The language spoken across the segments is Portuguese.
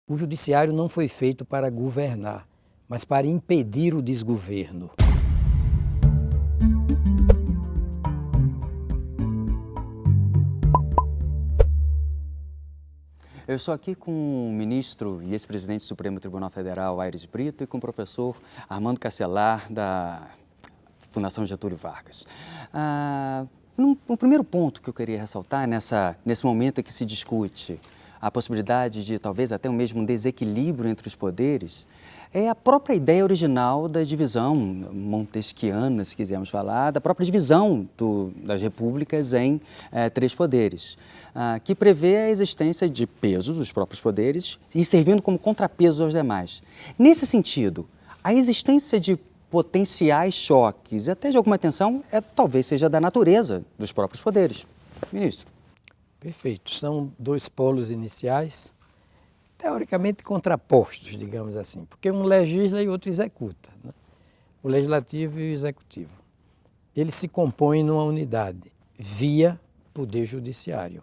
O judiciário não foi feito para governar, mas para impedir o desgoverno. Eu estou aqui com o ministro e ex-presidente do Supremo Tribunal Federal, Aires Brito, e com o professor Armando Castelar, da Fundação Getúlio Vargas. O primeiro ponto que eu queria ressaltar nesse momento em que se discute a possibilidade de talvez até mesmo um desequilíbrio entre os poderes, é a própria ideia original da divisão montesquiana, se quisermos falar, da própria divisão das repúblicas em três poderes, que prevê a existência de pesos dos próprios poderes e servindo como contrapeso aos demais. Nesse sentido, a existência de potenciais choques e até de alguma tensão talvez seja da natureza dos próprios poderes. Ministro. Perfeito. São dois polos iniciais, teoricamente contrapostos, digamos assim, porque um legisla e outro executa, né? O legislativo e o executivo. Eles se compõem numa unidade, via poder judiciário.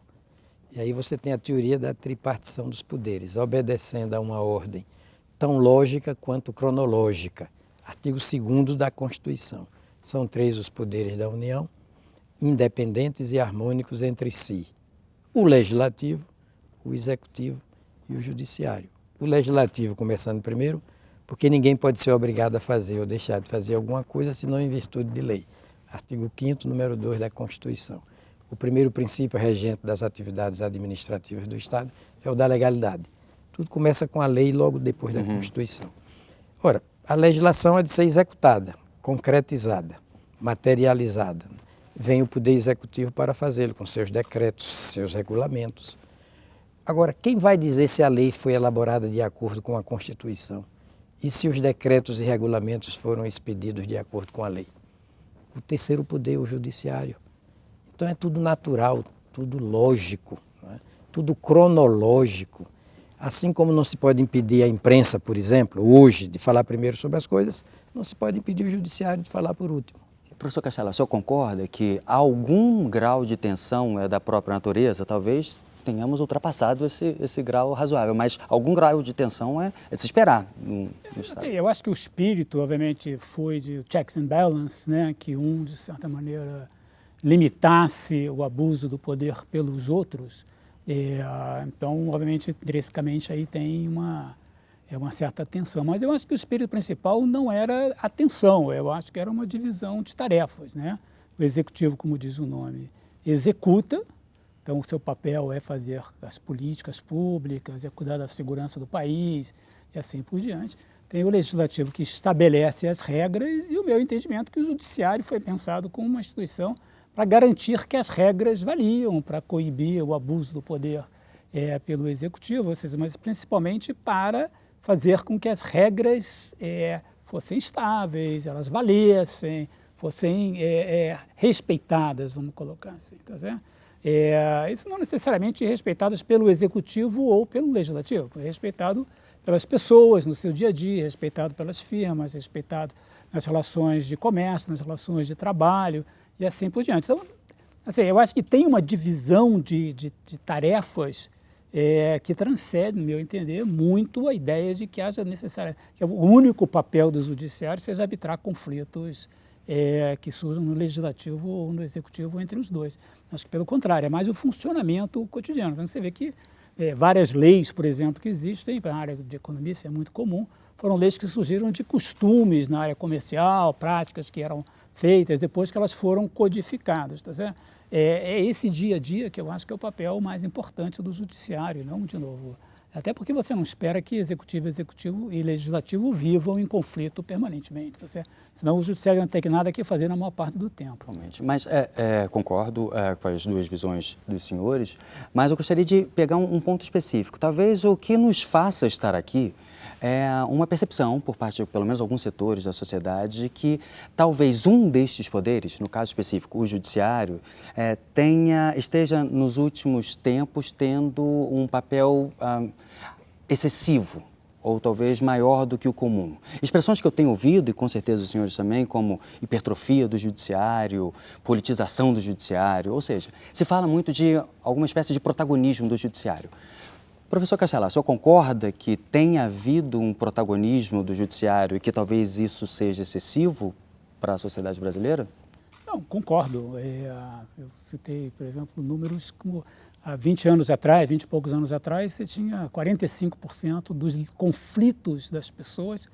E aí você tem a teoria da tripartição dos poderes, obedecendo a uma ordem tão lógica quanto cronológica. Artigo 2º da Constituição. São três os poderes da União, independentes e harmônicos entre si. O legislativo, o executivo e o judiciário. O legislativo começando primeiro, porque ninguém pode ser obrigado a fazer ou deixar de fazer alguma coisa senão em virtude de lei. Artigo 5º, número 2 da Constituição. O primeiro princípio regente das atividades administrativas do Estado é o da legalidade. Tudo começa com a lei logo depois da Constituição. Ora, a legislação é de ser executada, concretizada, materializada. Vem o Poder Executivo para fazê-lo com seus decretos, seus regulamentos. Agora, quem vai dizer se a lei foi elaborada de acordo com a Constituição e se os decretos e regulamentos foram expedidos de acordo com a lei? O terceiro poder, o Judiciário. Então é tudo natural, tudo lógico, né? Tudo cronológico. Assim como não se pode impedir a imprensa, por exemplo, hoje, de falar primeiro sobre as coisas, não se pode impedir o Judiciário de falar por último. Professor Castelar, o senhor concorda que algum grau de tensão é da própria natureza? Talvez tenhamos ultrapassado esse grau razoável, mas algum grau de tensão é de se esperar no Estado. Eu acho que o espírito, obviamente, foi de checks and balance, né? Que de certa maneira, limitasse o abuso do poder pelos outros. Então, obviamente, intrinsecamente aí tem uma certa tensão. Mas eu acho que o espírito principal não era a tensão, eu acho que era uma divisão de tarefas, né? O executivo, como diz o nome, executa, então o seu papel é fazer as políticas públicas, é cuidar da segurança do país e assim por diante. Tem o legislativo que estabelece as regras e o meu entendimento que o judiciário foi pensado como uma instituição para garantir que as regras valiam, para coibir o abuso do poder pelo executivo, ou seja, mas principalmente para fazer com que as regras fossem estáveis, elas valessem, fossem respeitadas, vamos colocar assim, tá certo? Isso não necessariamente respeitadas pelo executivo ou pelo legislativo, é respeitado pelas pessoas no seu dia a dia, respeitado pelas firmas, respeitado nas relações de comércio, nas relações de trabalho e assim por diante. Então, assim, eu acho que tem uma divisão de tarefas que transcende, no meu entender, muito a ideia de que haja que o único papel do judiciário seja arbitrar conflitos que surjam no legislativo ou no executivo entre os dois. Acho que, pelo contrário, é mais o funcionamento cotidiano. Então, você vê que várias leis, por exemplo, que existem, na área de economia isso é muito comum, foram leis que surgiram de costumes na área comercial, práticas que eram feitas depois que elas foram codificadas, tá certo? É esse dia a dia que eu acho que é o papel mais importante do judiciário, não, de novo, até porque você não espera que executivo e legislativo vivam em conflito permanentemente, tá certo? Senão o judiciário não tem nada que fazer na maior parte do tempo. Realmente. Mas concordo com as duas visões dos senhores, mas eu gostaria de pegar um ponto específico. Talvez o que nos faça estar aqui é uma percepção por parte de pelo menos alguns setores da sociedade de que talvez um destes poderes, no caso específico o judiciário, esteja nos últimos tempos tendo um papel excessivo ou talvez maior do que o comum. Expressões que eu tenho ouvido, e com certeza os senhores também, como hipertrofia do judiciário, politização do judiciário, ou seja, se fala muito de alguma espécie de protagonismo do judiciário. Professor Castelar, o senhor concorda que tenha havido um protagonismo do judiciário e que talvez isso seja excessivo para a sociedade brasileira? Não, concordo. Eu citei, por exemplo, números como há 20 anos atrás, 20 e poucos anos atrás, você tinha 45% dos conflitos das pessoas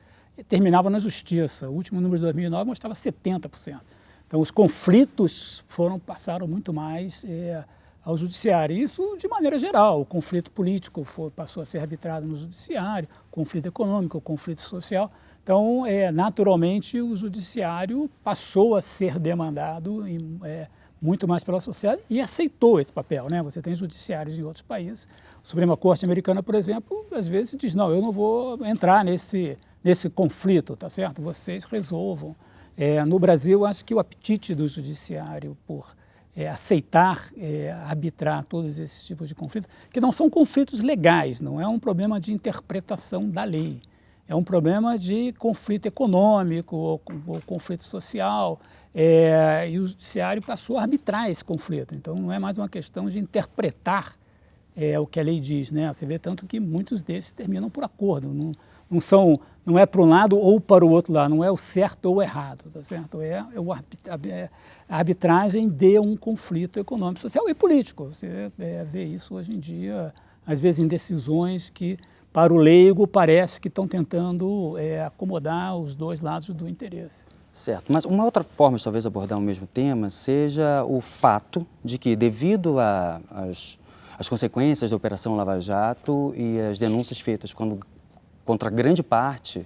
terminavam na justiça. O último número de 2009 mostrava 70%. Então, os conflitos passaram muito mais ao judiciário. Isso de maneira geral. O conflito político passou a ser arbitrado no judiciário, conflito econômico, conflito social. Então, naturalmente, o judiciário passou a ser demandado muito mais pela sociedade e aceitou esse papel, né? Você tem judiciários em outros países. A Suprema Corte americana, por exemplo, às vezes diz, não, eu não vou entrar nesse conflito, tá certo? Vocês resolvam. No Brasil, acho que o apetite do judiciário por aceitar, arbitrar todos esses tipos de conflitos, que não são conflitos legais, não é um problema de interpretação da lei, é um problema de conflito econômico ou conflito social, e o judiciário passou a arbitrar esse conflito. Então, não é mais uma questão de interpretar o que a lei diz, né? Você vê tanto que muitos desses terminam por acordo, não é para um lado ou para o outro lado, não é o certo ou o errado, tá certo? A arbitragem de um conflito econômico, social e político. Você vê isso hoje em dia, às vezes em decisões que, para o leigo, parece que estão tentando acomodar os dois lados do interesse. Certo, mas uma outra forma de talvez abordar o mesmo tema seja o fato de que, devido às consequências da Operação Lava Jato e as denúncias feitas contra grande parte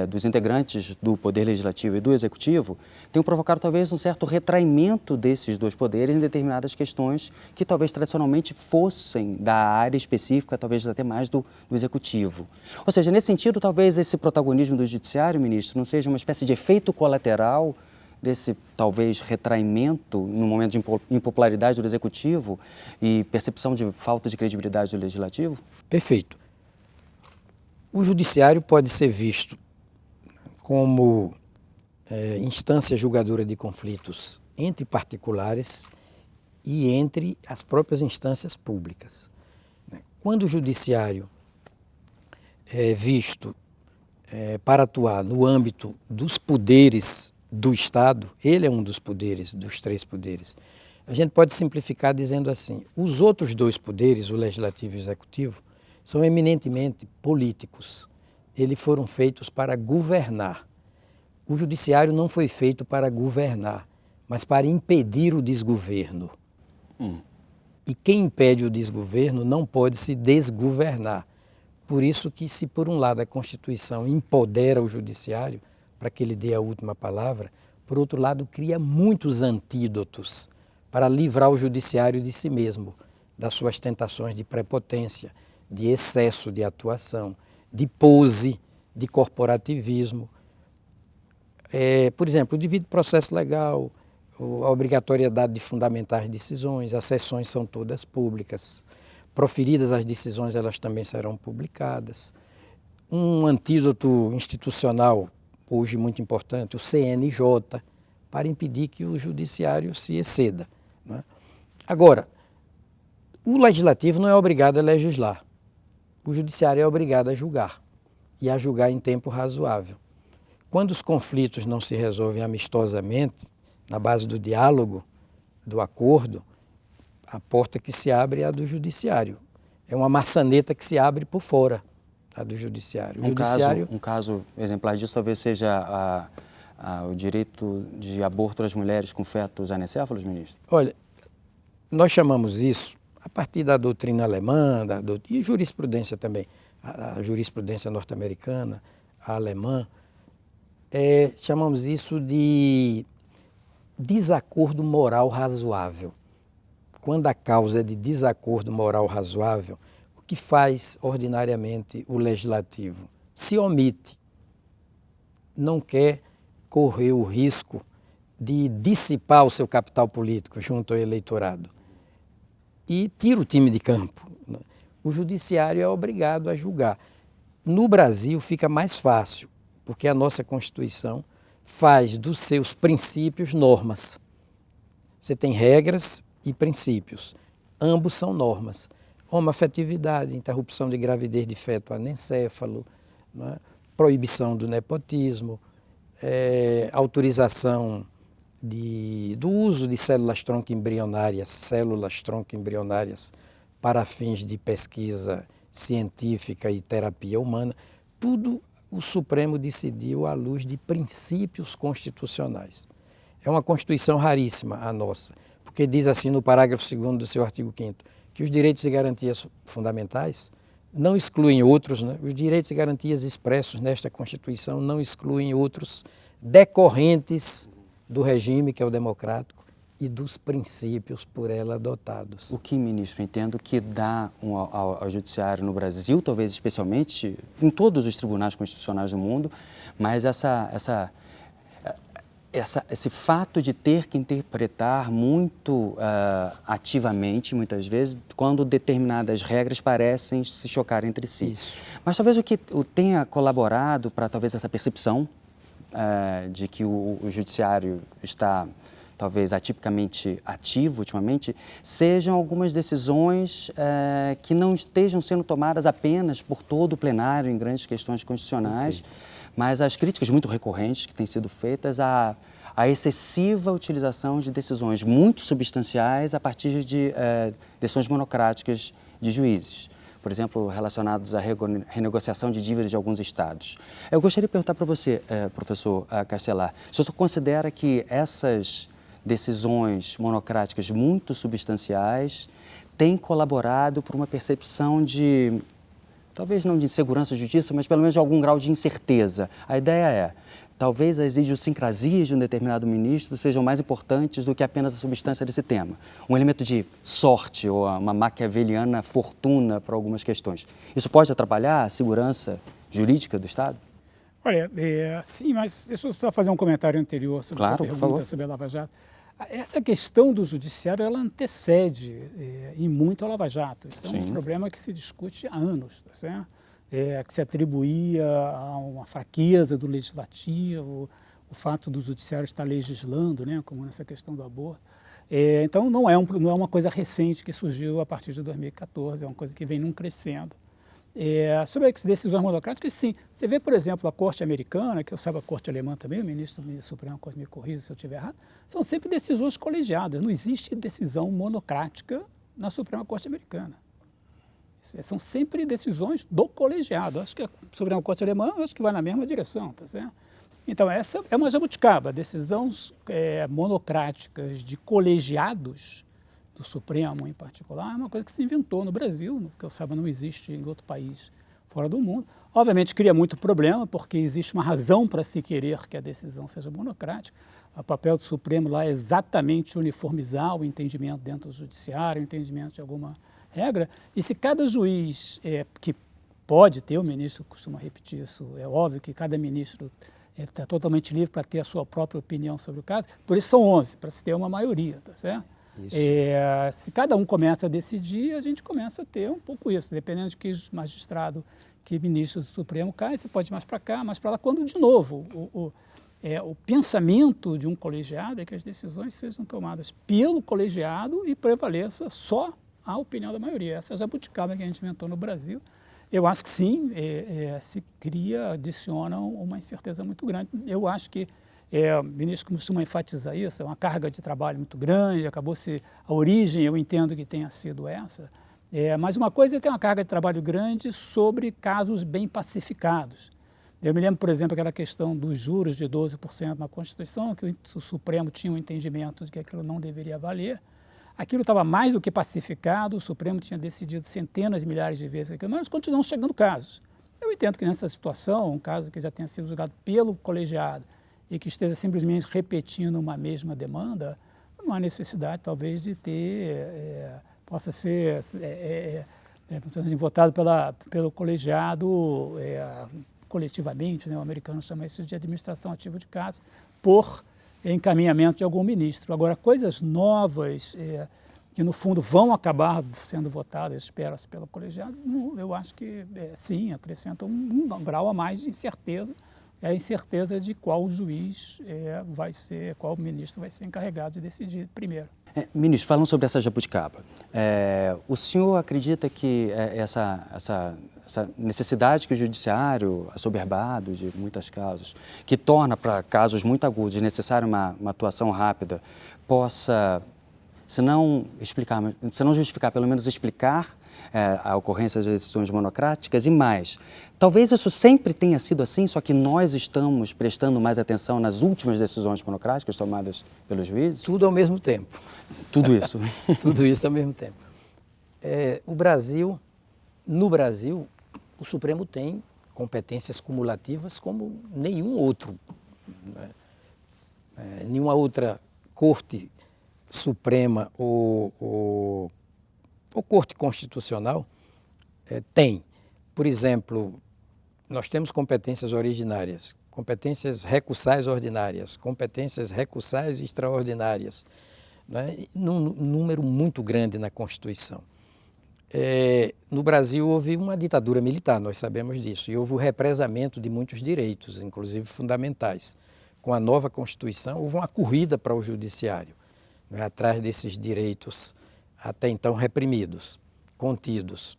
dos integrantes do Poder Legislativo e do Executivo, tenham provocado talvez um certo retraimento desses dois poderes em determinadas questões que talvez tradicionalmente fossem da área específica, talvez até mais do Executivo. Ou seja, nesse sentido, talvez esse protagonismo do Judiciário, ministro, não seja uma espécie de efeito colateral desse, talvez, retraimento no momento de impopularidade do Executivo e percepção de falta de credibilidade do Legislativo? Perfeito. O Judiciário pode ser visto como instância julgadora de conflitos entre particulares e entre as próprias instâncias públicas. Quando o Judiciário é visto para atuar no âmbito dos poderes do Estado, ele é um dos poderes, dos três poderes. A gente pode simplificar dizendo assim, os outros dois poderes, o Legislativo e o Executivo, são eminentemente políticos. Eles foram feitos para governar. O Judiciário não foi feito para governar, mas para impedir o desgoverno. E quem impede o desgoverno não pode se desgovernar. Por isso que, se por um lado a Constituição empodera o Judiciário para que ele dê a última palavra, por outro lado cria muitos antídotos para livrar o Judiciário de si mesmo, das suas tentações de prepotência, de excesso de atuação, de pose, de corporativismo. Por exemplo, o devido processo legal, a obrigatoriedade de fundamentar as decisões, as sessões são todas públicas. Proferidas as decisões, elas também serão publicadas. Um antídoto institucional, hoje muito importante, o CNJ, para impedir que o Judiciário se exceda, né? Agora, o Legislativo não é obrigado a legislar. O Judiciário é obrigado a julgar, e a julgar em tempo razoável. Quando os conflitos não se resolvem amistosamente, na base do diálogo, do acordo, a porta que se abre é a do Judiciário. É uma maçaneta que se abre por fora, a do Judiciário. Um caso exemplar disso talvez seja o direito de aborto das mulheres com fetos anencéfalos, ministro? Olha, nós chamamos isso, a partir da doutrina alemã, e jurisprudência também, a jurisprudência norte-americana, a alemã, chamamos isso de desacordo moral razoável. Quando a causa é de desacordo moral razoável, o que faz ordinariamente o Legislativo? Se omite, não quer correr o risco de dissipar o seu capital político junto ao eleitorado e tira o time de campo. O Judiciário é obrigado a julgar. No Brasil fica mais fácil, porque a nossa Constituição faz dos seus princípios normas. Você tem regras e princípios. Ambos são normas. homoafetividade, interrupção de gravidez de feto anencéfalo, né? Proibição do nepotismo, autorização do uso de células tronco embrionárias para fins de pesquisa científica e terapia humana. Tudo o Supremo decidiu à luz de princípios constitucionais. É uma Constituição raríssima a nossa, porque diz assim no parágrafo 2º do seu artigo 5º, que os direitos e garantias fundamentais não excluem outros, né? Os direitos e garantias expressos nesta Constituição não excluem outros decorrentes do regime, que é o democrático, e dos princípios por ela adotados. O que, ministro, entendo que dá ao judiciário no Brasil, talvez especialmente em todos os tribunais constitucionais do mundo, mas esse fato de ter que interpretar muito ativamente, muitas vezes, quando determinadas regras parecem se chocar entre si. Isso. Mas talvez o que tenha colaborado para talvez essa percepção de que o judiciário está talvez atipicamente ativo ultimamente, sejam algumas decisões que não estejam sendo tomadas apenas por todo o plenário em grandes questões constitucionais, mas as críticas muito recorrentes que têm sido feitas à excessiva utilização de decisões muito substanciais a partir de decisões monocráticas de juízes, por exemplo, relacionados à renegociação de dívidas de alguns estados. Eu gostaria de perguntar para você, professor Castelar, se o senhor considera que essas decisões monocráticas muito substanciais têm colaborado para uma percepção de, talvez não de insegurança de justiça, mas pelo menos de algum grau de incerteza. A ideia é, talvez as idiosincrasias de um determinado ministro sejam mais importantes do que apenas a substância desse tema. Um elemento de sorte ou uma maquiaveliana fortuna para algumas questões. Isso pode atrapalhar a segurança jurídica do Estado? Olha, sim, mas deixa eu só fazer um comentário anterior sobre claro, essa pergunta sobre a Lava Jato. Essa questão do judiciário, ela antecede em muito a Lava Jato. Isso é um problema que se discute há anos, tá certo? Que se atribuía a uma fraqueza do legislativo, o fato do judiciário estar legislando, né, como nessa questão do aborto. Então, não é uma coisa recente que surgiu a partir de 2014, é uma coisa que vem num crescendo. Sobre as decisões monocráticas, sim. Você vê, por exemplo, a Corte Americana, que eu saiba a Corte Alemã também, o ministro da Suprema Corte me corrija se eu estiver errado, são sempre decisões colegiadas, não existe decisão monocrática na Suprema Corte Americana. São sempre decisões do colegiado. Acho que a Suprema Corte Alemã acho que vai na mesma direção, tá certo? Então, essa é uma jabuticaba, decisões monocráticas de colegiados, do Supremo em particular, é uma coisa que se inventou no Brasil, que eu saiba não existe em outro país fora do mundo. Obviamente cria muito problema, porque existe uma razão para se querer que a decisão seja monocrática. O papel do Supremo lá é exatamente uniformizar o entendimento dentro do judiciário, o entendimento de alguma regra, e se cada juiz, que pode ter, o ministro costuma repetir isso, é óbvio que cada ministro está totalmente livre para ter a sua própria opinião sobre o caso, por isso são 11, para se ter uma maioria, tá certo? Se cada um começa a decidir, a gente começa a ter um pouco isso, dependendo de que magistrado, que ministro do Supremo cai, você pode ir mais para cá, mais para lá, quando, de novo, o pensamento de um colegiado é que as decisões sejam tomadas pelo colegiado e prevaleça só a opinião da maioria. Essa é a jabuticaba que a gente inventou no Brasil. Eu acho que sim, se cria, adiciona uma incerteza muito grande. Eu acho que o ministro costuma enfatizar isso, é uma carga de trabalho muito grande, acabou-se a origem, eu entendo que tenha sido essa, mas uma coisa é ter uma carga de trabalho grande sobre casos bem pacificados. Eu me lembro, por exemplo, aquela questão dos juros de 12% na Constituição, que o Supremo tinha um entendimento de que aquilo não deveria valer. Aquilo estava mais do que pacificado, o Supremo tinha decidido centenas de milhares de vezes aquilo, mas continuam chegando casos. Eu entendo que nessa situação, um caso que já tenha sido julgado pelo colegiado, e que esteja simplesmente repetindo uma mesma demanda, não há necessidade, talvez, de ter, possa ser votado pelo colegiado coletivamente, né? O americano chama isso de administração ativa de caso, por encaminhamento de algum ministro. Agora, coisas novas que, no fundo, vão acabar sendo votadas, espera-se, pelo colegiado, eu acho que, sim, acrescentam um grau a mais de incerteza, é a incerteza de qual juiz vai ser, qual ministro vai ser encarregado de decidir primeiro. Ministro, falando sobre essa jabuticaba, o senhor acredita que essa necessidade que o judiciário, assoberbado de muitas causas, que torna para casos muito agudos necessária uma atuação rápida, possa, se não justificar, pelo menos explicar a ocorrência das decisões monocráticas e mais? Talvez isso sempre tenha sido assim, só que nós estamos prestando mais atenção nas últimas decisões monocráticas tomadas pelos juízes? Tudo ao mesmo tempo. Tudo isso. Tudo isso ao mesmo tempo. No Brasil, o Supremo tem competências cumulativas como nenhum outro. Nenhuma outra Corte Suprema ou Corte Constitucional tem. Por exemplo, nós temos competências originárias, competências recursais ordinárias, competências recursais extraordinárias, né? Num número muito grande na Constituição. No Brasil houve uma ditadura militar, nós sabemos disso, e houve o represamento de muitos direitos, inclusive fundamentais. Com a nova Constituição, houve uma corrida para o judiciário, né, atrás desses direitos até então reprimidos, contidos.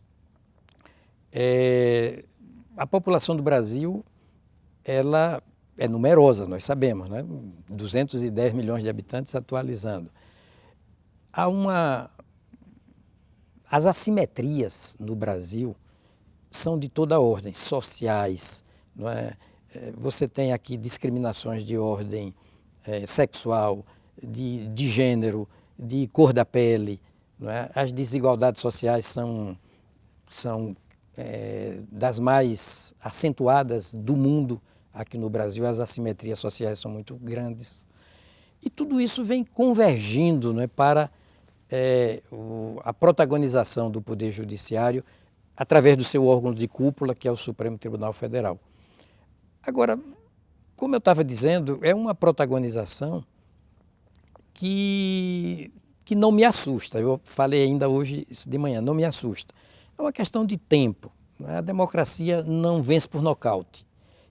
A população do Brasil, ela é numerosa, nós sabemos, né? 210 milhões de habitantes atualizando. As assimetrias no Brasil são de toda ordem, sociais, não é? Você tem aqui discriminações de ordem sexual, de gênero, de cor da pele, não é? As desigualdades sociais são das mais acentuadas do mundo. Aqui no Brasil as assimetrias sociais são muito grandes. E tudo isso vem convergindo, não é, para a protagonização do Poder Judiciário através do seu órgão de cúpula, que é o Supremo Tribunal Federal. Agora, como eu estava dizendo, é uma protagonização que não me assusta. Eu falei ainda hoje de manhã, não me assusta. É uma questão de tempo, né? A democracia não vence por nocaute.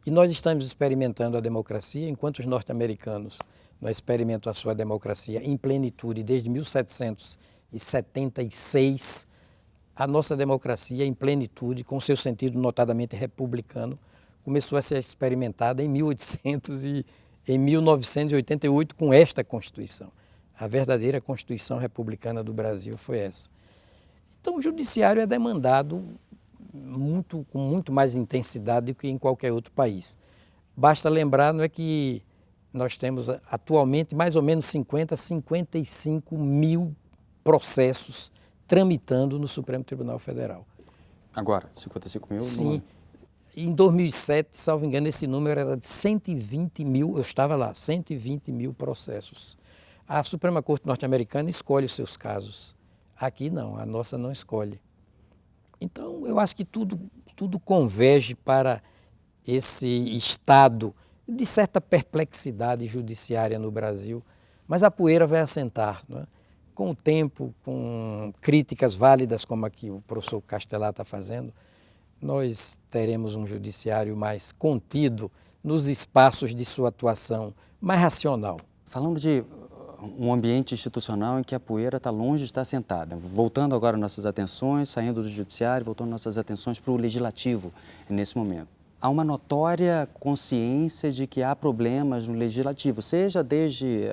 E nós estamos experimentando a democracia, enquanto os norte-americanos experimentam a sua democracia em plenitude desde 1776, a nossa democracia em plenitude, com seu sentido notadamente republicano, começou a ser experimentada em 1988 com esta Constituição. A verdadeira Constituição Republicana do Brasil foi essa. Então o judiciário é demandado com muito mais intensidade do que em qualquer outro país. Basta lembrar, não é, que nós temos atualmente mais ou menos 55 mil processos tramitando no Supremo Tribunal Federal. Agora, 55 mil? Sim. Em 2007, salvo engano, esse número era de 120 mil, eu estava lá, 120 mil processos. A Suprema Corte norte-americana escolhe os seus casos. Aqui não, a nossa não escolhe. Então, eu acho que tudo converge para esse estado de certa perplexidade judiciária no Brasil, mas a poeira vai assentar, não é? Com o tempo, com críticas válidas como a que o professor Castelar está fazendo, nós teremos um judiciário mais contido nos espaços de sua atuação, mais racional. Falando de um ambiente institucional em que a poeira está longe de estar assentada, voltando agora nossas atenções, saindo do judiciário, voltando nossas atenções para o legislativo nesse momento. Há uma notória consciência de que há problemas no legislativo, seja desde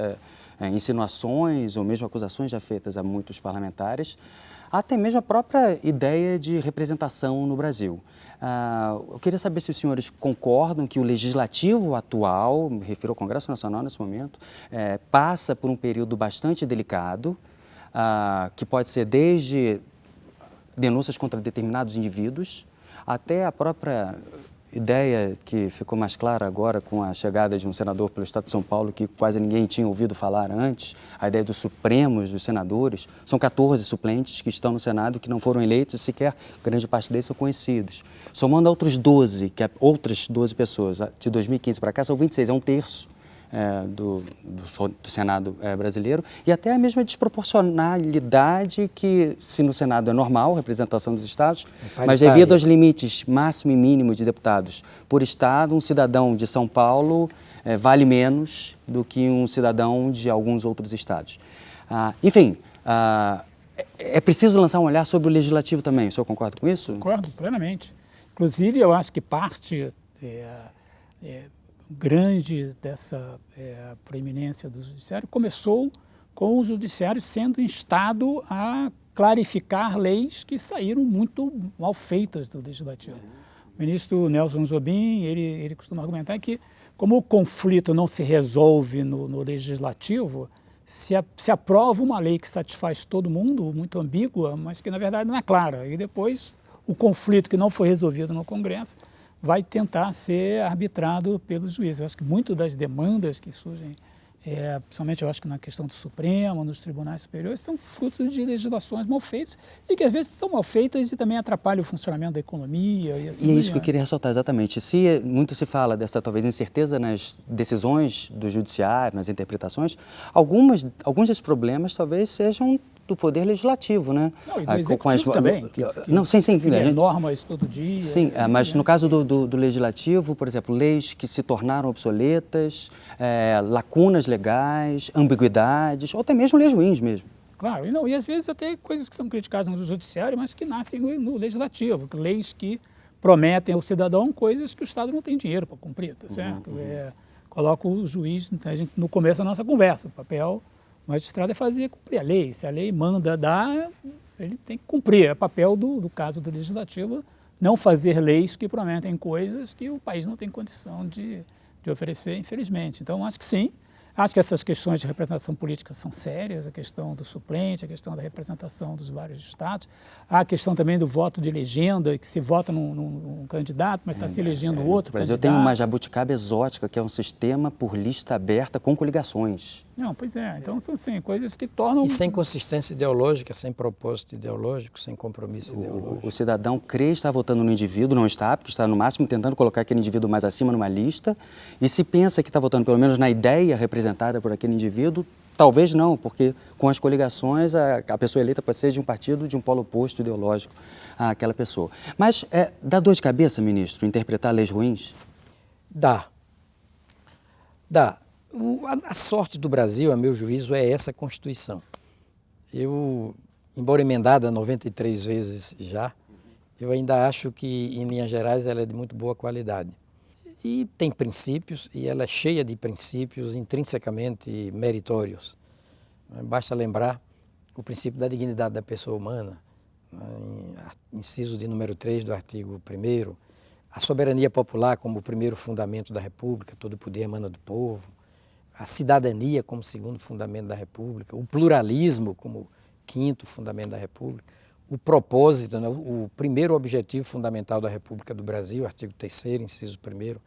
insinuações ou mesmo acusações já feitas a muitos parlamentares, até mesmo a própria ideia de representação no Brasil. Eu queria saber se os senhores concordam que o legislativo atual, me refiro ao Congresso Nacional nesse momento, passa por um período bastante delicado, que pode ser desde denúncias contra determinados indivíduos, até a própria ideia que ficou mais clara agora com a chegada de um senador pelo Estado de São Paulo que quase ninguém tinha ouvido falar antes, a ideia dos supremos, dos senadores. São 14 suplentes que estão no Senado que não foram eleitos, sequer grande parte deles são conhecidos. Somando outras 12 pessoas, de 2015 para cá são 26, é um terço do Senado brasileiro, e até a mesma desproporcionalidade que, se no Senado é normal, representação dos estados, mas devido aos limites máximo e mínimo de deputados por estado, um cidadão de São Paulo vale menos do que um cidadão de alguns outros estados. Enfim, é preciso lançar um olhar sobre o legislativo também. O senhor concorda com isso? Concordo plenamente. Inclusive, eu acho que parte grande dessa proeminência do judiciário começou com o judiciário sendo instado a clarificar leis que saíram muito mal feitas do legislativo. O ministro Nelson Jobim, ele costuma argumentar que, como o conflito não se resolve no legislativo, se aprova uma lei que satisfaz todo mundo, muito ambígua, mas que na verdade não é clara. E depois o conflito que não foi resolvido no Congresso vai tentar ser arbitrado pelos juízes. Eu acho que muito das demandas que surgem, principalmente eu acho que na questão do Supremo, nos tribunais superiores, são frutos de legislações mal feitas e que às vezes são mal feitas e também atrapalham o funcionamento da economia. E assim é isso que eu queria ressaltar, exatamente. Muito se fala dessa talvez incerteza nas decisões do judiciário, nas interpretações, alguns desses problemas talvez sejam do poder legislativo, né? Não, e do executivo também. Sim. Normas todo dia. Sim, assim, mas no caso do legislativo, por exemplo, leis que se tornaram obsoletas, lacunas legais, ambiguidades, ou até mesmo leis ruins mesmo. Claro, e às vezes até coisas que são criticadas no judiciário, mas que nascem no legislativo, leis que prometem ao cidadão coisas que o Estado não tem dinheiro para cumprir, tá certo? Coloca o juiz, no começo da nossa conversa, o papel do magistrado é fazer cumprir a lei. Se a lei manda dar, ele tem que cumprir. É papel do caso do legislativo não fazer leis que prometem coisas que o país não tem condição de oferecer, infelizmente. Então, acho que sim. Acho que essas questões de representação política são sérias, a questão do suplente, a questão da representação dos vários estados, a questão também do voto de legenda, que se vota num candidato, mas está se elegendo outro candidato. Eu tenho tenho uma jabuticaba exótica, que é um sistema por lista aberta com coligações. Não, pois é. Então, são sim, coisas que tornam... E sem consistência ideológica, sem propósito ideológico, sem compromisso ideológico. O cidadão crê estar votando no indivíduo, não está, porque está no máximo tentando colocar aquele indivíduo mais acima numa lista, e se pensa que está votando pelo menos na ideia representada por aquele indivíduo, talvez não, porque com as coligações a pessoa eleita pode ser de um partido de um polo oposto ideológico àquela pessoa. Mas dá dor de cabeça, ministro, interpretar leis ruins? Dá. A sorte do Brasil, a meu juízo, é essa Constituição. Embora emendada 93 vezes já, eu ainda acho que, em linhas gerais, ela é de muito boa qualidade. E tem princípios, e ela é cheia de princípios intrinsecamente meritórios. Basta lembrar o princípio da dignidade da pessoa humana, inciso de número 3 do artigo 1º, a soberania popular como o primeiro fundamento da República, todo poder emana do povo, a cidadania como segundo fundamento da República, o pluralismo como quinto fundamento da República, o propósito, né, o primeiro objetivo fundamental da República do Brasil, artigo 3º, inciso 1º,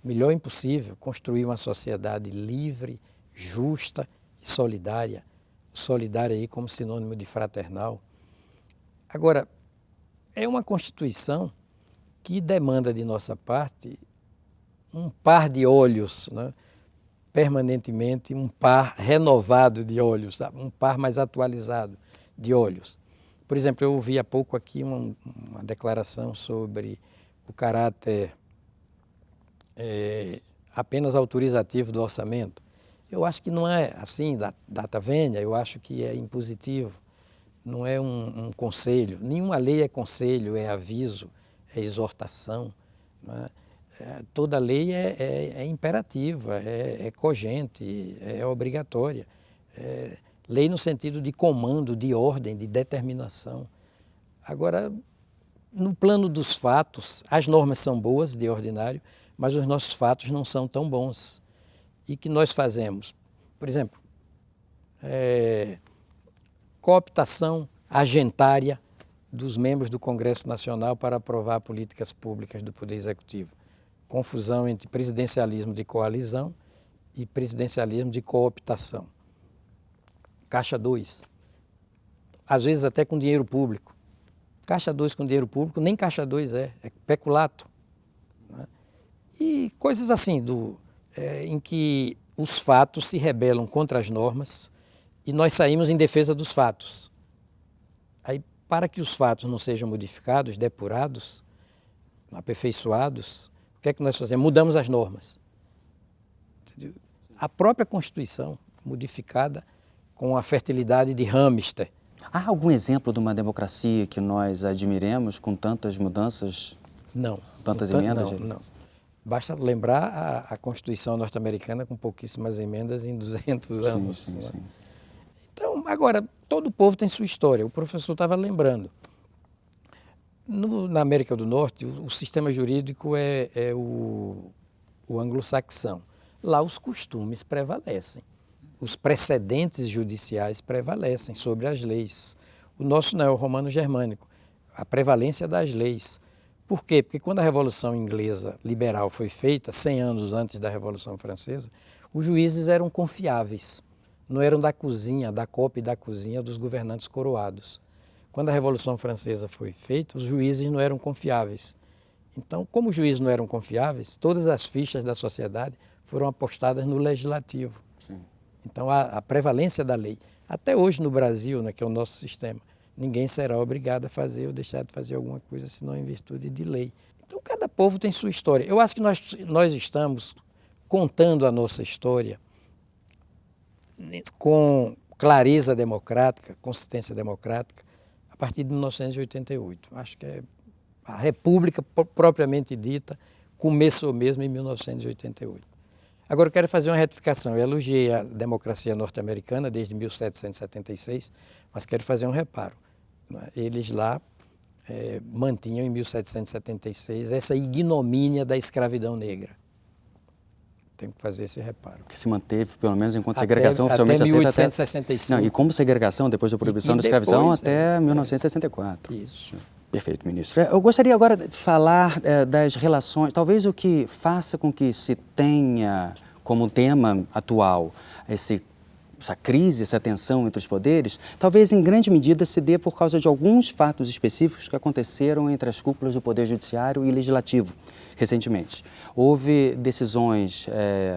melhor impossível, construir uma sociedade livre, justa e solidária. Solidária aí como sinônimo de fraternal. Agora, é uma Constituição que demanda de nossa parte um par de olhos, né? Permanentemente, um par renovado de olhos, sabe? Um par mais atualizado de olhos. Por exemplo, eu ouvi há pouco aqui uma declaração sobre o caráter apenas autorizativo do orçamento. Eu acho que não é assim, data vênia, eu acho que é impositivo, não é um conselho. Nenhuma lei é conselho, é aviso, é exortação, não é? Toda lei é imperativa, é cogente, é obrigatória. Lei no sentido de comando, de ordem, de determinação. Agora, no plano dos fatos, as normas são boas, de ordinário, mas os nossos fatos não são tão bons. E que nós fazemos? Por exemplo, cooptação agentária dos membros do Congresso Nacional para aprovar políticas públicas do Poder Executivo. Confusão entre presidencialismo de coalizão e presidencialismo de cooptação. Caixa 2, às vezes até com dinheiro público. Caixa 2 com dinheiro público, nem Caixa 2 é peculato. Né? E coisas assim, em que os fatos se rebelam contra as normas e nós saímos em defesa dos fatos. Aí, para que os fatos não sejam modificados, depurados, aperfeiçoados, o que é que nós fazemos? Mudamos as normas. Entendeu? A própria Constituição modificada com a fertilidade de hamster. Há algum exemplo de uma democracia que nós admiremos com tantas mudanças? Não. Tantas emendas? Não. Basta lembrar a Constituição norte-americana com pouquíssimas emendas em 200 anos. Sim. Então, agora, todo povo tem sua história. O professor estava lembrando. Na América do Norte, o sistema jurídico é o anglo-saxão. Lá os costumes prevalecem. Os precedentes judiciais prevalecem sobre as leis. O nosso não é o romano-germânico. A prevalência das leis. Por quê? Porque quando a Revolução Inglesa liberal foi feita, 100 anos antes da Revolução Francesa, os juízes eram confiáveis. Não eram da cozinha, da copa e da cozinha dos governantes coroados. Quando a Revolução Francesa foi feita, os juízes não eram confiáveis. Então, como os juízes não eram confiáveis, todas as fichas da sociedade foram apostadas no legislativo. Sim. Então, a prevalência da lei. Até hoje no Brasil, né, que é o nosso sistema, ninguém será obrigado a fazer ou deixar de fazer alguma coisa senão em virtude de lei. Então, cada povo tem sua história. Eu acho que nós estamos contando a nossa história com clareza democrática, consistência democrática, a partir de 1988. Acho que a República propriamente dita começou mesmo em 1988. Agora eu quero fazer uma retificação. Eu elogiei a democracia norte-americana desde 1776, mas quero fazer um reparo. Eles lá mantinham em 1776 essa ignomínia da escravidão negra. Tem que fazer esse reparo. Que se manteve, pelo menos enquanto segregação oficialmente até 1865. Não, e como segregação, depois da proibição da escravidão, até 1964. Isso. Perfeito, ministro. Eu gostaria agora de falar das relações, talvez o que faça com que se tenha como tema atual essa crise, essa tensão entre os poderes, talvez em grande medida se dê por causa de alguns fatos específicos que aconteceram entre as cúpulas do Poder Judiciário e Legislativo recentemente. Houve decisões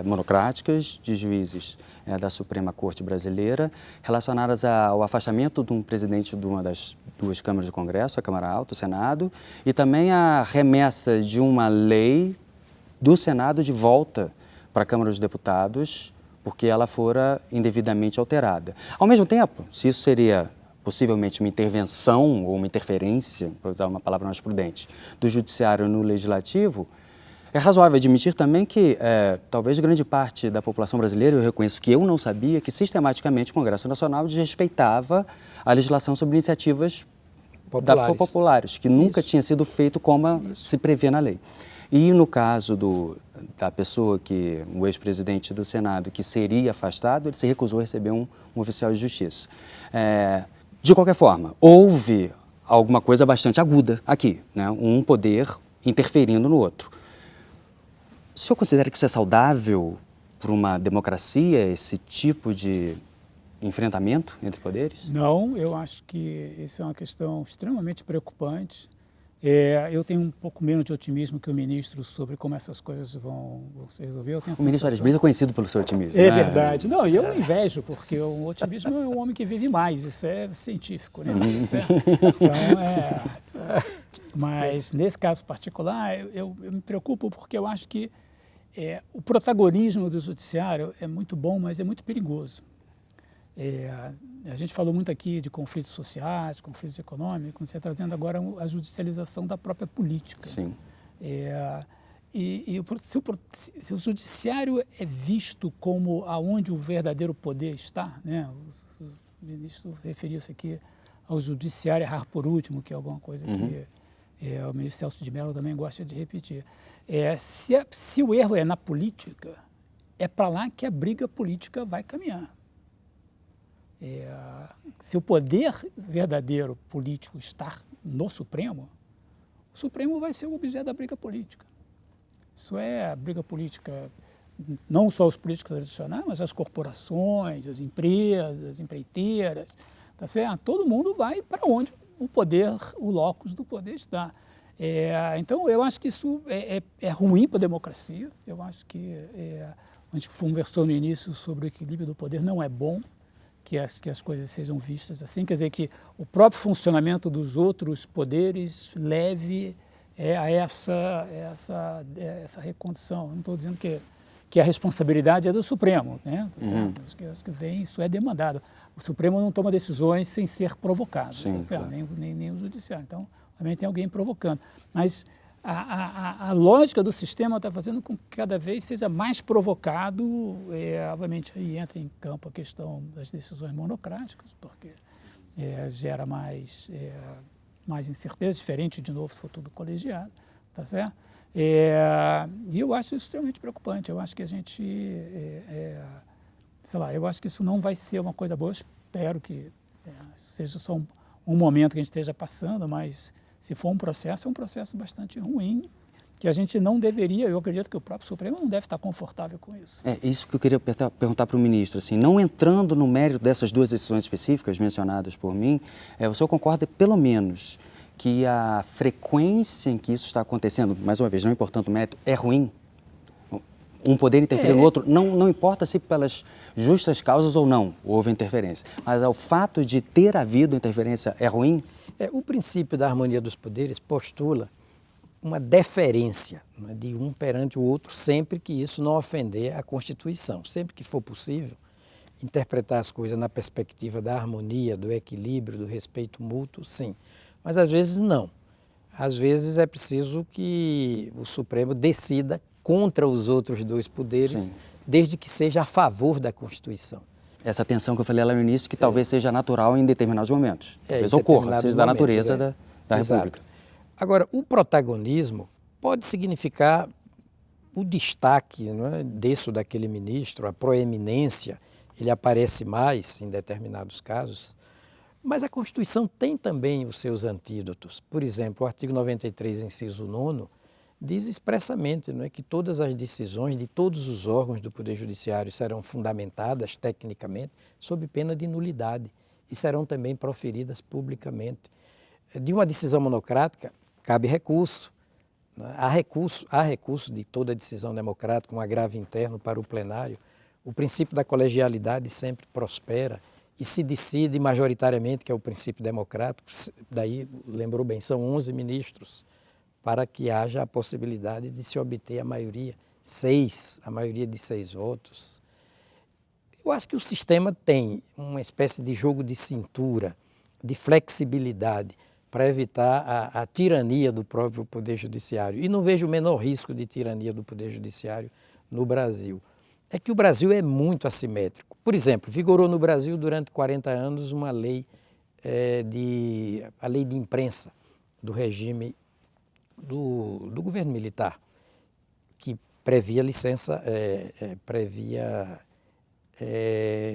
monocráticas de juízes da Suprema Corte Brasileira relacionadas ao afastamento de um presidente de uma das duas câmaras do Congresso, a Câmara Alta, o Senado, e também a remessa de uma lei do Senado de volta para a Câmara dos Deputados, porque ela fora indevidamente alterada. Ao mesmo tempo, se isso seria possivelmente uma intervenção ou uma interferência, para usar uma palavra mais prudente, do Judiciário no Legislativo, é razoável admitir também que talvez grande parte da população brasileira, eu reconheço que eu não sabia, que sistematicamente o Congresso Nacional desrespeitava a legislação sobre iniciativas populares, que nunca tinha sido feito como se prevê na lei. E no caso da pessoa o ex-presidente do Senado, que seria afastado, ele se recusou a receber um oficial de justiça. De qualquer forma, houve alguma coisa bastante aguda aqui, né? Um poder interferindo no outro. O senhor considera que isso é saudável para uma democracia, esse tipo de enfrentamento entre poderes? Não, eu acho que isso é uma questão extremamente preocupante. Eu tenho um pouco menos de otimismo que o ministro sobre como essas coisas vão se resolver. O ministro Aires Brito é conhecido pelo seu otimismo. É verdade. Não, eu invejo, porque o otimismo é um homem que vive mais, isso é científico, né? Então, mas nesse caso particular, eu me preocupo porque eu acho que o protagonismo do judiciário é muito bom, mas é muito perigoso. A gente falou muito aqui de conflitos sociais, conflitos econômicos, você está trazendo agora a judicialização da própria política. Sim. Se o judiciário é visto como aonde o verdadeiro poder está, né? O ministro referiu-se aqui ao judiciário errar por último, que é alguma coisa que o ministro Celso de Mello também gosta de repetir. Se o erro é na política, é para lá que a briga política vai caminhar. Se o poder verdadeiro político estar no Supremo, o Supremo vai ser o objeto da briga política. Isso é a briga política, não só os políticos tradicionais, mas as corporações, as empresas, as empreiteiras, tá certo? Todo mundo vai para onde o poder, o locus do poder está. Então, eu acho que isso é ruim para a democracia. Eu acho que a gente conversou no início sobre o equilíbrio do poder, não é bom que as coisas sejam vistas assim, quer dizer que o próprio funcionamento dos outros poderes leve a essa recondição. Não estou dizendo que que a responsabilidade é do Supremo, né? Acho que vem, isso é demandado. O Supremo não toma decisões sem ser provocado, Sim, tá claro. nem o Judiciário. Então, também tem alguém provocando. Mas a lógica do sistema está fazendo com que cada vez seja mais provocado. Obviamente, aí entra em campo a questão das decisões monocráticas, porque gera mais incerteza, diferente, de novo, se for tudo colegiado, tá certo? E eu acho isso extremamente preocupante. Eu acho que a gente, sei lá, eu acho que isso não vai ser uma coisa boa. Eu espero que seja só um momento que a gente esteja passando, mas se for um processo, é um processo bastante ruim, que a gente não deveria, eu acredito que o próprio Supremo não deve estar confortável com isso. É isso que eu queria perguntar para o ministro, assim, não entrando no mérito dessas duas decisões específicas mencionadas por mim, o senhor concorda pelo menos que a frequência em que isso está acontecendo, mais uma vez, não importando o mérito, é ruim? Um poder interferir no outro, não importa se pelas justas causas ou não houve interferência, mas o fato de ter havido interferência é ruim? O princípio da harmonia dos poderes postula uma deferência, né, de um perante o outro, sempre que isso não ofender a Constituição. Sempre que for possível, interpretar as coisas na perspectiva da harmonia, do equilíbrio, do respeito mútuo, sim. Mas às vezes não. Às vezes é preciso que o Supremo decida contra os outros dois poderes, sim, desde que seja a favor da Constituição. Essa tensão que eu falei lá no início, que talvez seja natural em determinados momentos. Talvez ocorra, seja da natureza da República. Agora, o protagonismo pode significar o destaque, não é, desse ou daquele ministro, a proeminência, ele aparece mais em determinados casos, mas a Constituição tem também os seus antídotos. Por exemplo, o artigo 93, inciso 9, diz expressamente, não é, que todas as decisões de todos os órgãos do Poder Judiciário serão fundamentadas tecnicamente sob pena de nulidade e serão também proferidas publicamente. De uma decisão monocrática, cabe recurso. Né? Há recurso de toda decisão democrática, um agravo interno para o plenário. O princípio da colegialidade sempre prospera e se decide majoritariamente, que é o princípio democrático. Daí, lembrou bem, são 11 ministros para que haja a possibilidade de se obter a maioria de 6 votos. Eu acho que o sistema tem uma espécie de jogo de cintura, de flexibilidade, para evitar a tirania do próprio Poder Judiciário. E não vejo o menor risco de tirania do Poder Judiciário no Brasil. É que o Brasil é muito assimétrico. Por exemplo, vigorou no Brasil durante 40 anos uma lei, a lei de imprensa do regime do governo militar, que previa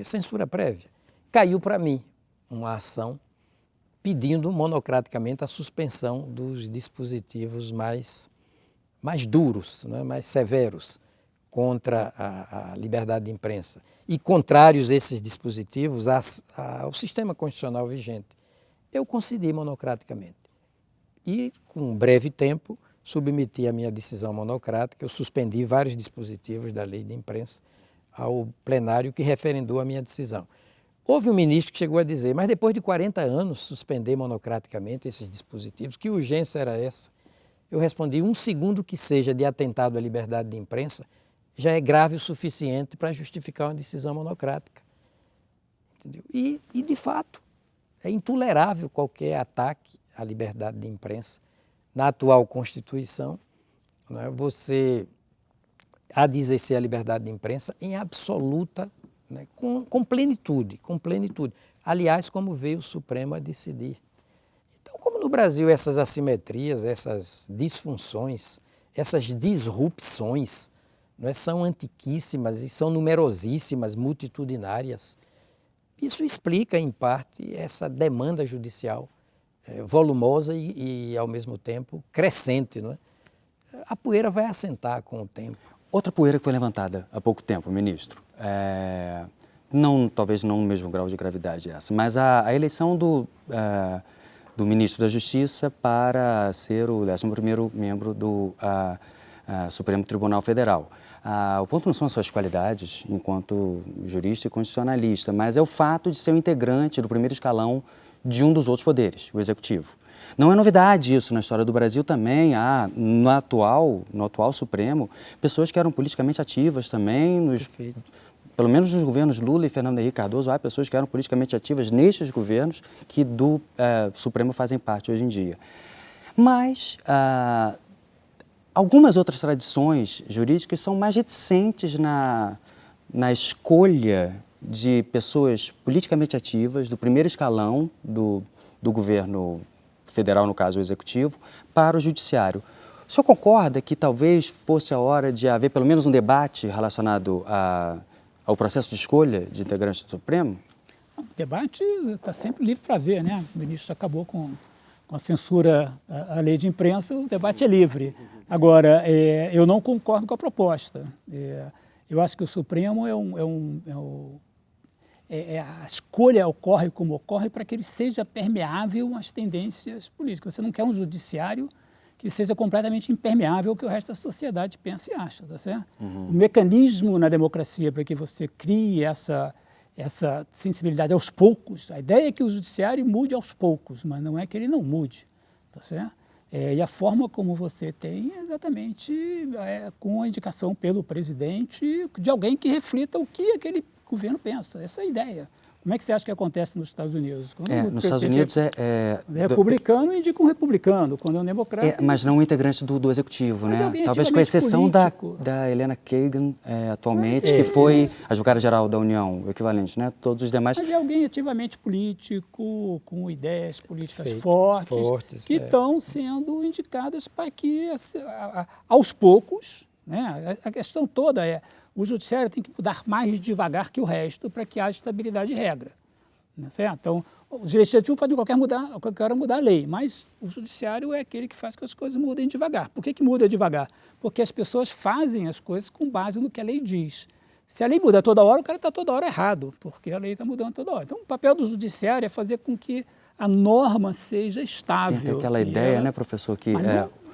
censura prévia. Caiu para mim uma ação pedindo monocraticamente a suspensão dos dispositivos mais duros, né, mais severos contra a liberdade de imprensa e contrários a esses dispositivos ao sistema constitucional vigente. Eu concedi monocraticamente e, com um breve tempo, submeti a minha decisão monocrática. Eu suspendi vários dispositivos da lei de imprensa ao plenário que referendou a minha decisão. Houve um ministro que chegou a dizer, mas depois de 40 anos suspender monocraticamente esses dispositivos, que urgência era essa? Eu respondi, 1 segundo que seja de atentado à liberdade de imprensa já é grave o suficiente para justificar uma decisão monocrática. Entendeu? E, de fato, é intolerável qualquer ataque à liberdade de imprensa. Na atual Constituição, né, você há de exercer a liberdade de imprensa em absoluta, né, com plenitude. Aliás, como veio o Supremo a decidir. Então, como no Brasil essas assimetrias, essas disfunções, essas disrupções, né, são antiquíssimas e são numerosíssimas, multitudinárias, isso explica, em parte, essa demanda judicial volumosa e, ao mesmo tempo, crescente. Não é? A poeira vai assentar com o tempo. Outra poeira que foi levantada há pouco tempo, ministro, talvez não no mesmo grau de gravidade essa, mas a eleição do ministro da Justiça para ser o 11º membro do Supremo Tribunal Federal. O ponto não são as suas qualidades enquanto jurista e constitucionalista, mas é o fato de ser um integrante do primeiro escalão de um dos outros poderes, o Executivo. Não é novidade isso na história do Brasil também. Há, no atual Supremo, pessoas que eram politicamente ativas também, pelo menos nos governos Lula e Fernando Henrique Cardoso, há pessoas que eram politicamente ativas nestes governos que do Supremo fazem parte hoje em dia. Mas algumas outras tradições jurídicas são mais reticentes na escolha de pessoas politicamente ativas do primeiro escalão do governo federal, no caso o executivo, para o judiciário. O senhor concorda que talvez fosse a hora de haver pelo menos um debate relacionado ao processo de escolha de integrantes do Supremo? O debate está sempre livre para ver, né? O ministro acabou com a censura à lei de imprensa, o debate é livre. Agora, eu não concordo com a proposta. Eu acho que o Supremo a escolha ocorre como ocorre para que ele seja permeável às tendências políticas. Você não quer um judiciário que seja completamente impermeável ao que o resto da sociedade pensa e acha, tá certo? O mecanismo na democracia para que você crie essa sensibilidade aos poucos, a ideia é que o judiciário mude aos poucos, mas não é que ele não mude, tá certo? E a forma como você tem é exatamente com a indicação pelo presidente de alguém que reflita o que aquele governo pensa. Essa é a ideia. Como é que você acha que acontece nos Estados Unidos? Nos Estados Unidos republicano indica um republicano, quando é um democrata... mas não um integrante do executivo, né? Talvez com exceção da Helena Kagan, atualmente, que foi advogada-geral da União, o equivalente, né? Todos os demais... Mas é alguém ativamente político, com ideias políticas fortes que estão sendo indicadas para que, aos poucos, né? A questão toda o judiciário tem que mudar mais devagar que o resto para que haja estabilidade de regra. Não é certo? Então, o legislativo pode qualquer hora mudar a lei, mas o judiciário é aquele que faz que as coisas mudem devagar. Por que muda devagar? Porque as pessoas fazem as coisas com base no que a lei diz. Se a lei muda toda hora, o cara está toda hora errado, porque a lei está mudando toda hora. Então, o papel do judiciário é fazer com que a norma seja estável. Tem aquela ideia, né, professor, que...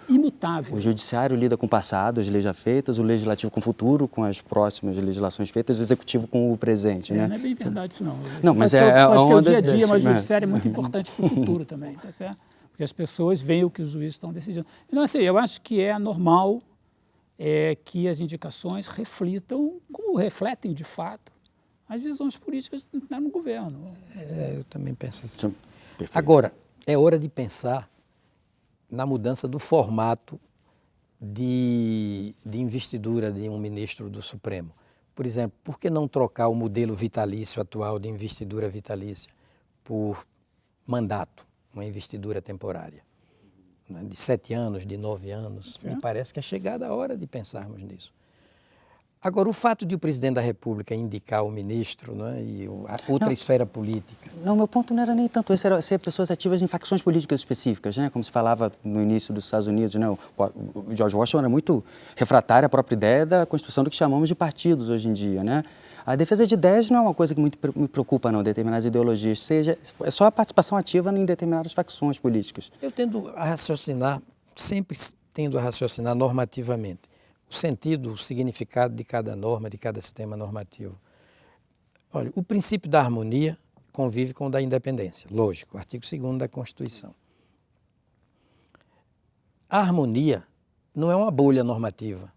imutável. O judiciário lida com o passado, as leis já feitas, o legislativo com o futuro, com as próximas legislações feitas, o executivo com o presente, né? Não é bem verdade isso, não. Não, mas pode ser o dia a dia, dessas, mas o judiciário é muito importante para o futuro também, tá certo? Porque as pessoas veem o que os juízes estão decidindo. Então, assim, eu acho que é normal que as indicações reflitam, como refletem de fato, as visões políticas no governo. Eu também penso assim. Perfeito. Agora, é hora de pensar na mudança do formato de investidura de um ministro do Supremo. Por exemplo, por que não trocar o modelo vitalício atual de investidura vitalícia por mandato, uma investidura temporária, né, de 7 anos, de 9 anos? Sim. Me parece que é chegada a hora de pensarmos nisso. Agora, o fato de o presidente da República indicar o ministro, né, e outra esfera política... Não, meu ponto não era nem tanto esse, era ser pessoas ativas em facções políticas específicas, né? Como se falava no início dos Estados Unidos, né? O George Washington era muito refratário à própria ideia da constituição do que chamamos de partidos hoje em dia, né? A defesa de ideias não é uma coisa que muito me preocupa, não, determinadas ideologias, é só a participação ativa em determinadas facções políticas. Eu tendo a raciocinar, sempre tendo a raciocinar normativamente. O sentido, o significado de cada norma, de cada sistema normativo. Olha, o princípio da harmonia convive com o da independência, lógico, artigo 2º da Constituição. A harmonia não é uma bolha normativa,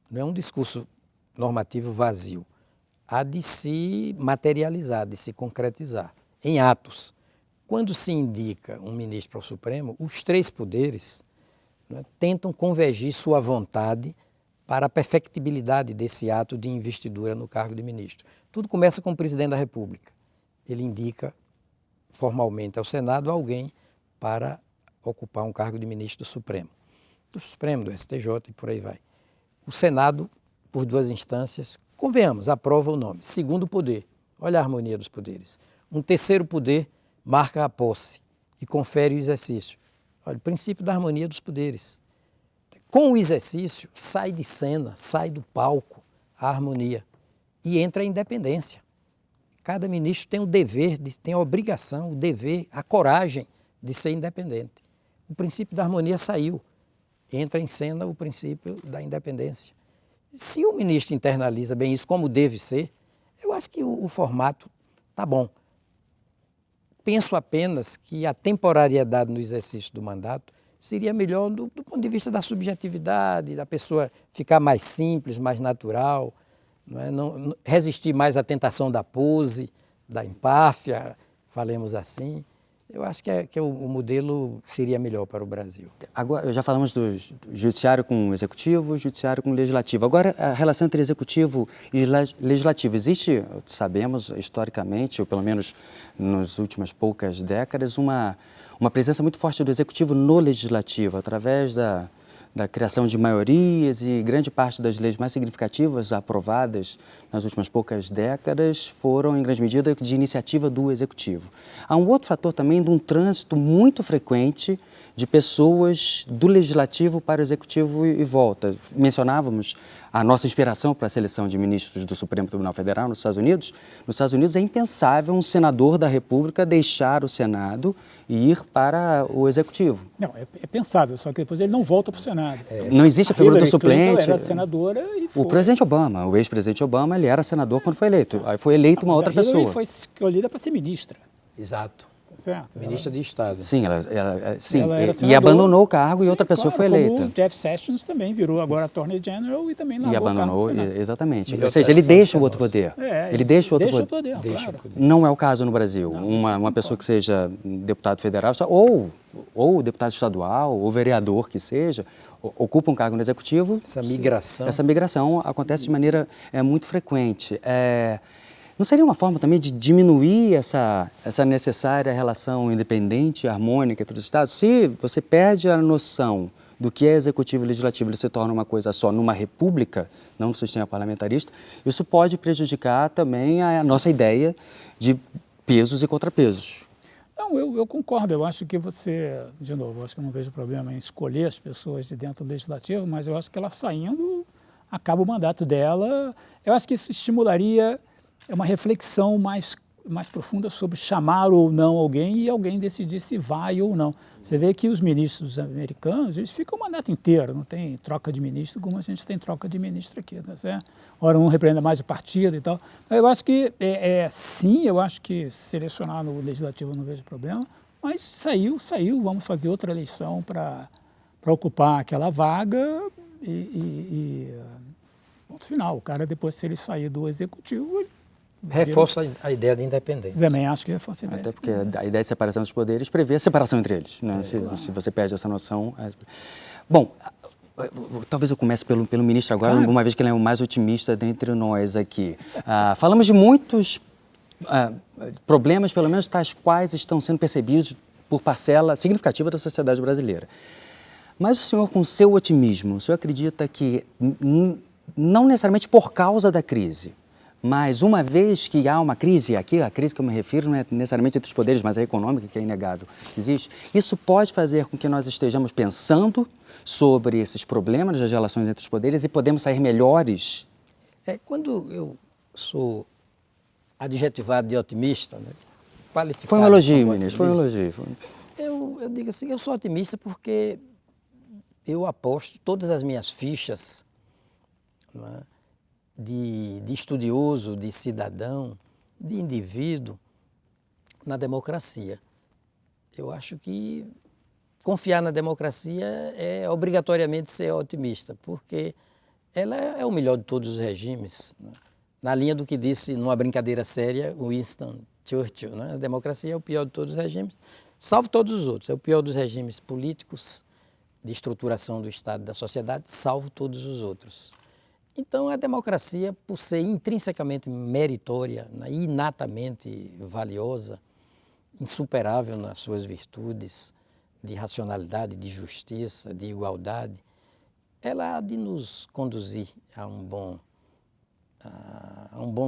não é um discurso normativo vazio. Há de se materializar, de se concretizar em atos. Quando se indica um ministro para o Supremo, os 3 poderes, né, tentam convergir sua vontade para a perfectibilidade desse ato de investidura no cargo de ministro. Tudo começa com o presidente da República. Ele indica formalmente ao Senado alguém para ocupar um cargo de ministro do Supremo, do STJ e por aí vai. O Senado, por 2 instâncias, convenhamos, aprova o nome. 2º poder, olha a harmonia dos poderes. Um 3º poder marca a posse e confere o exercício. Olha, o princípio da harmonia dos poderes. Com o exercício, sai de cena, sai do palco a harmonia e entra a independência. Cada ministro tem o dever, tem a obrigação, o dever, a coragem de ser independente. O princípio da harmonia saiu, entra em cena o princípio da independência. Se o ministro internaliza bem isso, como deve ser, eu acho que o formato está bom. penso apenas que a temporariedade no exercício do mandato seria melhor do ponto de vista da subjetividade, da pessoa ficar mais simples, mais natural, não resistir mais à tentação da pose, da empáfia, falemos assim. Eu acho que o modelo seria melhor para o Brasil. Agora, já falamos do judiciário com o executivo, judiciário com o legislativo. Agora, a relação entre executivo e legislativo. Existe, sabemos, historicamente, ou pelo menos nas últimas poucas décadas, uma presença muito forte do executivo no legislativo, através da criação de maiorias, e grande parte das leis mais significativas aprovadas nas últimas poucas décadas foram, em grande medida, de iniciativa do Executivo. Há um outro fator também de um trânsito muito frequente de pessoas do Legislativo para o Executivo e volta. Mencionávamos a nossa inspiração para a seleção de ministros do Supremo Tribunal Federal nos Estados Unidos. Nos Estados Unidos é impensável um senador da República deixar o Senado e ir para o Executivo. Não, é pensável, só que depois ele não volta para o Senado. Não existe a figura Hillary do suplente. Clinton era senadora e foi. O presidente Obama, o ex-presidente Obama, ele era senador quando foi eleito. Aí foi eleito uma outra pessoa. Hillary foi escolhida para ser ministra. Exato. Tá certo? Ministra de Estado. Sim, ela era e senadora, abandonou o cargo, e outra pessoa claro, foi eleita. O Jeff Sessions também virou agora Attorney General e também largou E abandonou, o cargo do Senado. exatamente. Melhor Ou seja, ele tradição deixa o que a outro nossa. poder. É, Ele deixa o outro deixa poder. o poder, Deixa claro. o poder. Não é o caso no Brasil. Não, isso Uma não pessoa que pode. seja deputado federal ou deputado estadual, ou vereador que seja, ocupa um cargo no executivo. Essa migração Acontece de maneira muito frequente. Não seria uma forma também de diminuir essa necessária relação independente e harmônica entre os Estados? Se você perde a noção do que é executivo e legislativo, ele se torna uma coisa só numa república, não no sistema parlamentarista, isso pode prejudicar também a nossa ideia de pesos e contrapesos. Não, eu concordo. Eu acho que você, de novo, eu acho que eu não vejo problema em escolher as pessoas de dentro do legislativo, mas eu acho que ela saindo, acaba o mandato dela. Eu acho que isso estimularia uma reflexão mais profunda sobre chamar ou não alguém e alguém decidir se vai ou não. Você vê que os ministros americanos, eles ficam o mandato inteiro, não tem troca de ministro como a gente tem troca de ministro aqui, tá certo? Ora um representa mais o partido e tal. Então, eu acho que, sim, eu acho que selecionar no legislativo eu não vejo problema, mas saiu, vamos fazer outra eleição para ocupar aquela vaga e ponto final. O cara, depois, se ele sair do executivo, reforça a ideia de independência. também acho que reforça a ideia. Até porque a ideia de separação dos poderes prevê a separação entre eles. Né? Se você perde essa noção... Bom, talvez eu comece pelo ministro agora, Claro. uma vez que ele é o mais otimista dentre nós aqui. Falamos de muitos problemas, pelo menos tais quais estão sendo percebidos por parcela significativa da sociedade brasileira. Mas o senhor, com seu otimismo, o senhor acredita que, não necessariamente por causa da crise, mas uma vez que há uma crise, aqui a crise que eu me refiro não é necessariamente entre os poderes, mas é econômica, que é inegável que existe, isso pode fazer com que nós estejamos pensando sobre esses problemas das relações entre os poderes e podemos sair melhores? Quando eu sou adjetivado de otimista, né, qualificado Foi um elogio, como ministro, foi um otimista, elogio. Eu digo assim, eu sou otimista porque eu aposto todas as minhas fichas, não é, de estudioso, de cidadão, de indivíduo, na democracia. Eu acho que confiar na democracia é obrigatoriamente ser otimista, porque ela é o melhor de todos os regimes, né? Na linha do que disse, numa brincadeira séria, Winston Churchill, né? A democracia é o pior de todos os regimes, salvo todos os outros. É o pior dos regimes políticos, de estruturação do Estado e da sociedade, salvo todos os outros. Então, a democracia, por ser intrinsecamente meritória, né, inatamente valiosa, insuperável nas suas virtudes de racionalidade, de justiça, de igualdade, ela há de nos conduzir a um bom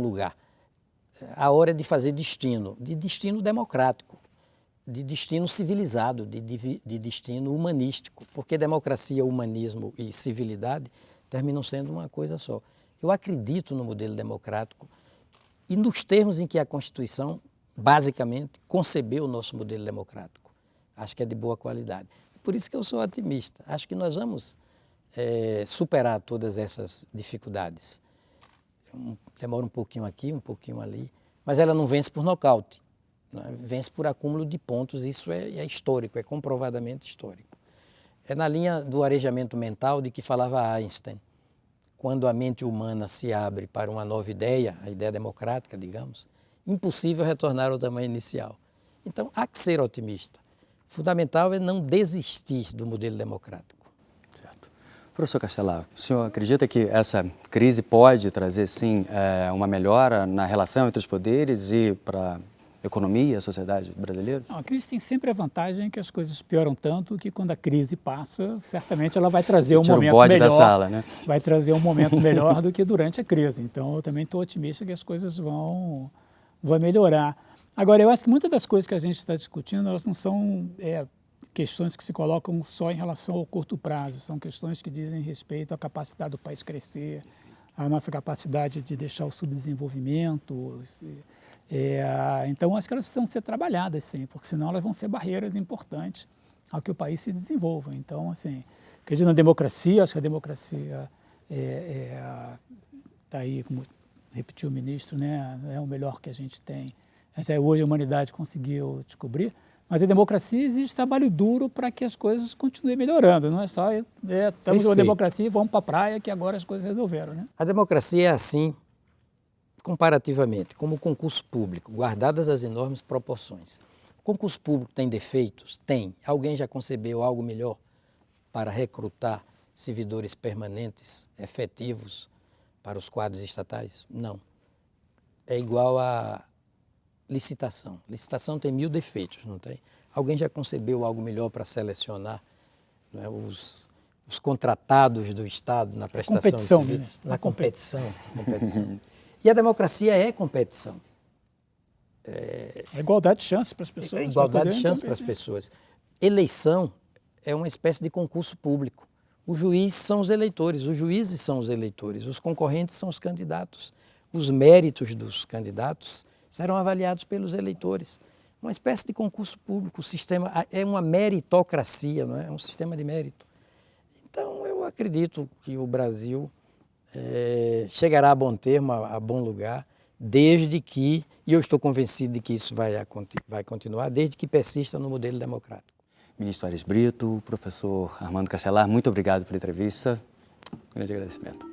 lugar. A hora é de fazer destino, de destino democrático, de destino civilizado, de destino humanístico, porque democracia, humanismo e civilidade terminam sendo uma coisa só. Eu acredito no modelo democrático e nos termos em que a Constituição, basicamente, concebeu o nosso modelo democrático. Acho que é de boa qualidade. Por isso que eu sou otimista. Acho que nós vamos superar todas essas dificuldades. Demora um pouquinho aqui, um pouquinho ali, mas ela não vence por nocaute. né? Vence por acúmulo de pontos, isso é histórico, é comprovadamente histórico. É na linha do arejamento mental de que falava Einstein. Quando a mente humana se abre para uma nova ideia, a ideia democrática, digamos, impossível retornar ao tamanho inicial. Então, há que ser otimista. Fundamental é não desistir do modelo democrático. Certo. Professor Castelar, o senhor acredita que essa crise pode trazer, sim, uma melhora na relação entre os poderes e para a economia e a sociedade brasileira? Não, a crise tem sempre a vantagem que as coisas pioram tanto que quando a crise passa, certamente ela vai trazer um momento bode melhor. Da sala, né? Vai trazer um momento melhor do que durante a crise. Então, eu também estou otimista que as coisas vão melhorar. Agora, eu acho que muitas das coisas que a gente está discutindo, elas não são questões que se colocam só em relação ao curto prazo, são questões que dizem respeito à capacidade do país crescer, à nossa capacidade de deixar o subdesenvolvimento. Então, acho que elas precisam ser trabalhadas, sim, porque senão elas vão ser barreiras importantes ao que o país se desenvolva. Então, assim, acredito na democracia, acho que a democracia está aí, como repetiu o ministro, né, é o melhor que a gente tem. Hoje a humanidade conseguiu descobrir, mas a democracia exige trabalho duro para que as coisas continuem melhorando. Não é só estamos na democracia e vamos para a praia que agora as coisas resolveram, né? A democracia é assim, comparativamente, como o concurso público, guardadas as enormes proporções. O concurso público tem defeitos? Tem. Alguém já concebeu algo melhor para recrutar servidores permanentes, efetivos, para os quadros estatais? Não. É igual a licitação. Licitação tem 1000 defeitos, não tem? Alguém já concebeu algo melhor para selecionar, né, os contratados do Estado na prestação de serviço? Na competição. E a democracia é competição. É igualdade de chance para as pessoas. É igualdade de chance para as pessoas. Eleição é uma espécie de concurso público. Os juízes são os eleitores, os concorrentes são os candidatos. Os méritos dos candidatos serão avaliados pelos eleitores. Uma espécie de concurso público, o sistema é uma meritocracia, não é? É um sistema de mérito. Então, eu acredito que o Brasil chegará a bom termo, a bom lugar, desde que, e eu estou convencido de que isso vai continuar, desde que persista no modelo democrático. Ministro Aires Brito, professor Armando Castelar, muito obrigado pela entrevista. Um grande agradecimento.